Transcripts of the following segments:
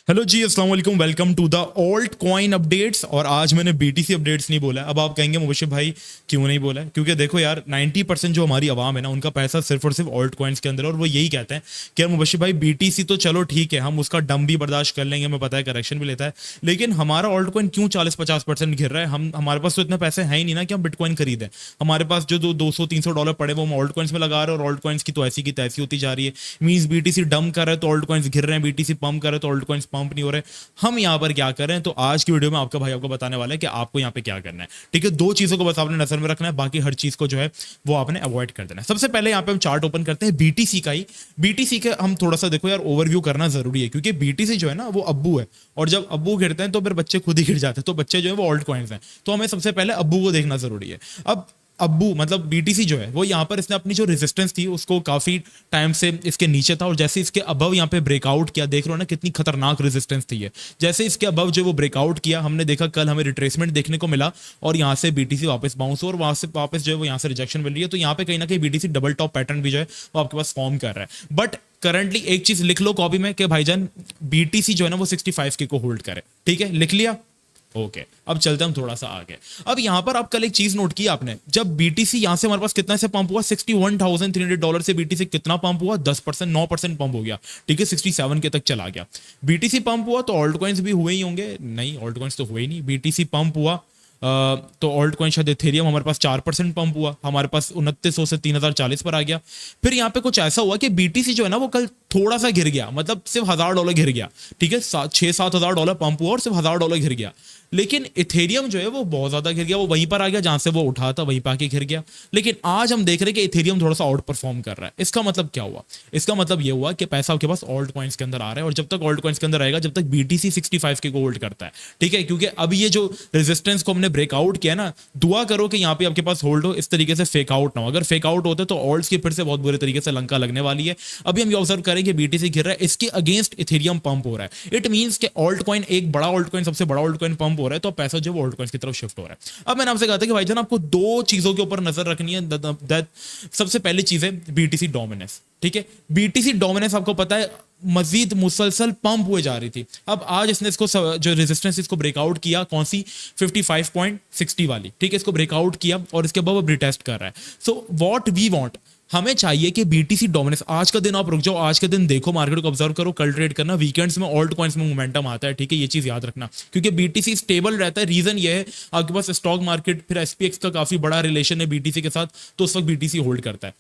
Hello ji, अस्सलाम वालेकुम। Welcome to the altcoin updates. और आज मैंने बीटीसी अपडेट्स नहीं बोला है। अब आप कहेंगे मुबशिर भाई क्यों नहीं बोला है? क्योंकि देखो यार, 90% जो हमारी आवाम है ना, उनका पैसा सिर्फ और सिर्फ ऑल्ट कॉइन्स के अंदर है। और वो यही कहते हैं कि यार मुबशिर भाई, बीटीसी तो चलो ठीक है, हम उसका डम भी बर्दाश्त कर लेंगे, हमें पता है करेक्शन भी लेता है, लेकिन हमारा ऑल्ट कॉइन क्यों 40-50% गिर रहा है? हमारे पास तो इतने पैसे हैं ही नहीं ना कि हम बिटकॉइन खरीदें। हमारे पास जो $200-300 पड़े वो हम ऑल्ट कॉइन्स में लगा रहे हैं, और ऑल्ट कॉइन्स की तो ऐसी की तैसी होती जा रही है। मीन्स बीटीसी डम कर रहा है तो ऑल्ट कॉइन्स गिर रहे हैं, बीटीसी पंप कर रहे हैं तो ऑल्ट कॉइन्स पंप नहीं हो रहे। हम यहाँ पर क्या कर रहे हैं, तो आज की वीडियो में आपका भाई आपको बताने वाला है कि आपको यहाँ पे क्या करना है। ठीक है, दो चीजों को बस आपने नजर में रखना है, बाकी हर चीज को जो है वो आपने अवॉइड कर देना है। सबसे पहले यहाँ पे हम चार्ट ओपन करते हैं बीटीसी का ही। बीटीसी के हम थोड़ा सा देखो यार, ओवरव्यू करना जरूरी है, क्योंकि बीटीसी जो है ना वो अब्बू है, और जब अब्बू गिरते हैं तो फिर बच्चे खुद ही गिर जाते हैं। तो बच्चे जो है वो ऑल्ट कॉइन्स हैं, तो हमें सबसे पहले अब्बू को देखना जरूरी है। अब अब्बू मतलब बीटीसी जो है वो यहाँ पर इसने अपनी जो रेजिस्टेंस थी उसको काफी टाइम से इसके नीचे था, और जैसे इसके अबव यहाँ पे ब्रेकआउट किया, देख रहे हो ना कितनी खतरनाक रेजिस्टेंस थी ये। जैसे इसके अबव जो वो ब्रेकआउट किया, हमने देखा कल हमें रिट्रेसमेंट देखने को मिला, और यहाँ से बीटीसी वापस बाउंस और वहां से वापस जो है वो यहाँ से रिजेक्शन मिल रही है। तो यहाँ पे कहीं ना कहीं बीटीसी डबल टॉप पैटर्न भी जो है वो आपके पास फॉर्म कर रहा है। बट करंटली एक चीज लिख लो कॉपी में कि भाईजान, बीटीसी जो है ना वो 65 के को होल्ड करे। ठीक है, लिख लिया? ओके, अब चलते हम थोड़ा सा आगे। अब यहां पर आप कल एक चीज नोट की आपने, जब बीटीसी यहां से हमारे पास कितना से पंप हुआ, $61,300 से बीटीसी कितना पंप हुआ, 10%, 9% पंप हो गया। ठीक है, 67 के तक चला गया। बीटीसी पंप हुआ तो ऑल्ट कॉइन्स भी हुए ही होंगे? नहीं, ऑल्ट कॉइन्स तो हुए ही नहीं। बीटीसी पंप हुआ तो ऑल्ट कॉइन शायद इथेरियम हमारे पास 4% पंप हुआ, हमारे पास 2900 से 3040 पर आ गया। फिर यहाँ पे कुछ ऐसा हुआ कि बीटीसी जो है ना वो कल थोड़ा सा गिर गया, मतलब सिर्फ $1000 गिर गया। ठीक है, 6-7 हजार डॉलर पंप हुआ और सिर्फ $1000 गिर गया। लेकिन इथेरियम जो है वो बहुत ज्यादा गिर गया, वो वहीं पर आ गया जहां से वो उठा था, वहीं पर आके गिर गया। लेकिन आज हम देख रहे हैं कि इथेरियम थोड़ा सा आउट परफॉर्म कर रहा है। इसका मतलब क्या हुआ? इसका मतलब ये हुआ कि पैसा आपके पास ऑल्ट कॉइन्स के अंदर आ रहा है, और जब तक ऑल्ट कॉइन्स के अंदर आएगा, जब तक बीटीसी 65 के को होल्ड करता है। ठीक है, क्योंकि अब ये जो रेजिस्टेंस को हमने ब्रेकआउट किया ना, दुआ करो कि यहाँ पे आपके पास होल्ड हो, इस तरीके से फेक आउट ना हो। अगर फेक आउट होते तो ऑल्ट्स की फिर से बहुत बुरे तरीके से लंका लगने वाली है। अभी हम ये ऑब्जर्व करेंगे बीटीसी गिर रहा है, इसके अगेंस्ट इथेरियम पंप हो रहा है। इट मींस कि ऑल्ट कॉइन, एक बड़ा ऑल्ट कॉइन, सबसे बड़ा ऑल्ट कॉइन पंप हो रहा है, तो पैसा जो ऑल्ट कॉइन्स की तरफ शिफ्ट हो रहा है। अब मैंने आपसे कहा था कि भाईजान आपको दो चीजों के ऊपर नजर रखनी है। सबसे पहली चीज है बीटीसी डोमिनेंस। ठीक है, बीटीसी डोमिनेंस आपको पता है मजीद मुसलसल पंप हुए जा रही थी। अब आज इसने इसको जो रेजिस्टेंस इसको ब्रेकआउट किया, कौन सी? 55.60 वाली। ठीक है, इसको ब्रेकआउट किया और इसके बाद वो रिटेस्ट कर रहा है। सो व्हाट वी वांट, हमें चाहिए कि बीटीसी डोमिनेंस, आज का दिन आप रुक जाओ, आज के दिन देखो, मार्केट को ऑब्जर्व करो, कल ट्रेड करना। वीकेंड्स में ऑल्ट कॉइन्स में मोमेंटम आता है। ठीक है, ये चीज याद रखना, क्योंकि बीटीसी स्टेबल रहता है। रीजन ये है, आपके पास स्टॉक मार्केट फिर एसपीएक्स का काफी बड़ा रिलेशन है बीटीसी के साथ, तो उस वक्त बीटीसी होल्ड करता है।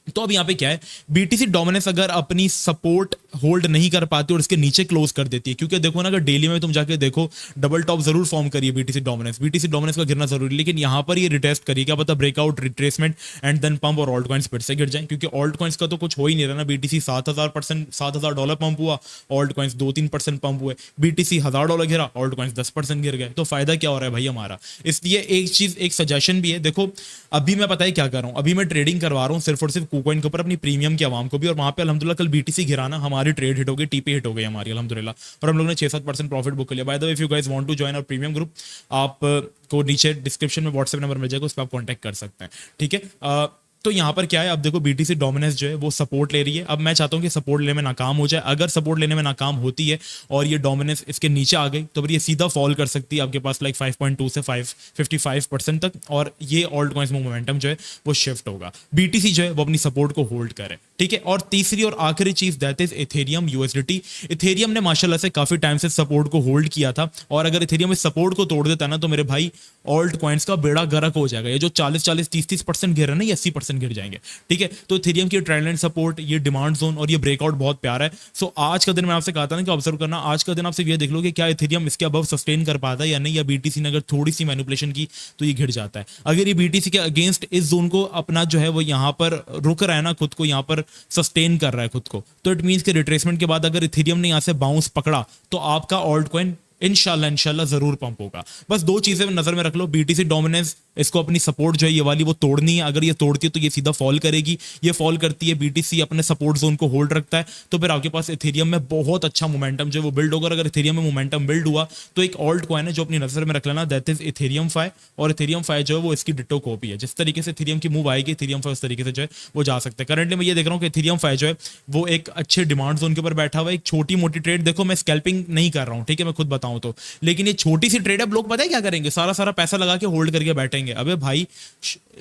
तो अब यहां पे क्या है, बीटीसी डोमिनेंस अगर अपनी सपोर्ट होल्ड नहीं कर पाती और इसके नीचे क्लोज कर देती है, क्योंकि देखो ना, अगर डेली में तुम जाके देखो, डबल टॉप जरूर फॉर्म करिए बीटीसी डोमिनेंस का गिरना जरूरी, लेकिन यहां पर ये रिटेस्ट करिए, क्या पता breakout, retracement and then pump और ऑल्ट कॉइन्स फिर से गिर जाए। क्योंकि ऑल्ट कॉइन्स का तो कुछ हो ही नहीं रहा ना। बीटीसी 7000 पंप हुआ, ऑल्ट कॉइन्स 2-3% पंप हुए। बीटीसी $1000 गिरा, ऑल्ट कॉइन्स 10% गिर गए। तो फायदा क्या हो रहा है भाई हमारा? इसलिए एक चीज, एक सजेशन भी है, देखो अभी मैं पता है क्या कर रहा हूं, अभी मैं ट्रेडिंग करवा रहा हूं सिर्फ और सिर्फ KuCoin के ऊपर, अपनी प्रीमियम की आवाम को भी। और वहां पे अल्हम्दुलिल्लाह कल बीटीसी गिराना, हमारी ट्रेड हिट हो गई, टीपी हिट हो गई हमारी अल्हम्दुलिल्लाह, और हम लोग ने 6-7% प्रॉफिट बुक कर लिया। By the way, if you guys want to join our premium group, आप को नीचे डिस्क्रिप्शन में व्हाट्सएप नंबर मिल जाएगा, उस पर आप कॉन्टैक्ट कर सकते हैं। ठीक है, तो यहां पर क्या है, अब देखो बीटीसी डोमिनेंस जो है वो सपोर्ट ले रही है। अब मैं चाहता हूं कि सपोर्ट लेने में नाकाम हो जाए। अगर सपोर्ट लेने में नाकाम होती है और ये डोमिनेंस इसके नीचे आ गई, तो फिर ये सीधा फॉल कर सकती है आपके पास लाइक 5.2 से 55% तक, और ये ऑल्ट कॉइन्स में मोमेंटम जो है वो शिफ्ट होगा। बीटीसी जो है वो अपनी सपोर्ट को होल्ड करे। ठीक है, और तीसरी और आखिरी चीज that is Ethereum USDT. Ethereum ने माशाल्लाह से काफी टाइम से सपोर्ट को होल्ड किया था, और अगर इथेरियम इस सपोर्ट को तोड़ देता है ना, तो मेरे भाई ऑल्ट कॉइन्स का बेड़ा गर्क हो जाएगा। ये जो 40-40, 30-30% गिर रहा है ना, ये 80% गिर जाएंगे। ठीक है, तो इथेरियम की ट्रेंड लाइन सपोर्ट, ये डिमांड जोन और ये ब्रेकआउट बहुत प्यारा है। सो आज का दिन मैं आपसे कहता ना कि ऑब्जर्व करना, आज का दिन आपसे ये देख लो कि क्या इथेरियम इसके अबव सस्टेन कर पाता है या नहीं, या बीटीसी ने अगर थोड़ी सी मैनिपुलेशन की तो ये गिर जाता है। अगर ये बीटीसी के अगेंस्ट इस जोन को अपना जो है वो यहाँ पर रुक रहा है ना, खुद को यहाँ पर सस्टेन कर रहा है खुद को, तो इट मीन्स कि रिट्रेसमेंट के बाद अगर इथेरियम ने यहाँ से बाउंस पकड़ा, तो आपका ऑल्ट कॉइन इंशाल्लाह जरूर पंप होगा। बस दो चीजें नजर में रख लो, बीटीसी डोमिनेंस इसको अपनी सपोर्ट जो है ये वाली वो तोड़नी है। अगर ये तोड़ती है तो ये सीधा फॉल करेगी, ये फॉल करती है, बीटीसी अपने सपोर्ट जोन को होल्ड रखता है, तो फिर आपके पास इथेरियम में बहुत अच्छा मोमेंटम जो है वो बिल्ड होगा। अगर इथेरियम में मोमेंटम बिल्ड हुआ तो एक ऑल्ट कॉइन है जो अपनी नजर में रख लेना, दैट इज इथेरियम फाई। और इथेरियम फाई जो है वो इसकी डिटो कॉपी है। जिस तरीके से इथेरियम की मूव आएगी इथेरियम फाई उस तरीके से जो है वो जा सकते हैं। करंटली मैं ये देख रहा हूँ कि इथेरियम फाई जो है वो एक अच्छे डिमांड जोन के ऊपर बैठा हुआ है। एक छोटी मोटी ट्रेड, देखो मैं स्कैल्पिंग नहीं कर रहा हूँ, ठीक है, मैं खुद बताऊं तो, लेकिन ये छोटी सी ट्रेड है, लोग पता है क्या करेंगे, सारा सारा पैसा लगा के होल्ड करके बैठेंगे। अबे भाई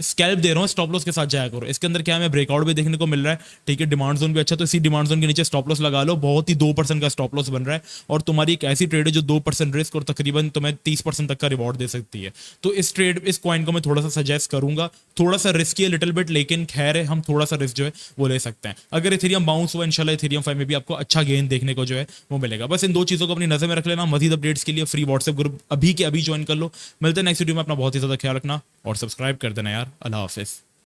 स्कैल्प दे रहा हूँ, स्टॉप लॉस के साथ जाया करो। इसके अंदर क्या है, ब्रेकआउट भी देखने को मिल रहा है, ठीक है, डिमांड जोन भी अच्छा, तो इसी डिमांड जोन के नीचे स्टॉप लॉस लगा लो। बहुत ही 2% का स्टॉप लॉस बन रहा है और तुम्हारी एक ऐसी ट्रेड है जो 2% रिस्क और तकरीबन तुम्हें 30% तक का रिवॉर्ड दे सकती है। तो इस ट्रेड, इस कॉइन को मैं थोड़ा सा सजेस्ट करूंगा। थोड़ा सा रिस्की है लिटिल बिट, लेकिन खैर है, हम थोड़ा सा रिस्क जो है वो ले सकते हैं। अगर इथेरियम बाउंस हुआ इंशाल्लाह इथेरियम 5 में भी आपको अच्छा गेन देखने को जो है वो मिलेगा। बस इन दो चीजों को अपनी नजर में रख लेना। मजीद अपडेट्स के लिए फ्री व्हाट्सएप ग्रुप अभी के अभी ज्वाइन कर लो। मिलते हैं नेक्स्ट वीडियो में, अपना बहुत ही ज्यादा ख्याल रखना और सब्सक्राइब कर देना यार। अल्लाह हाफिज।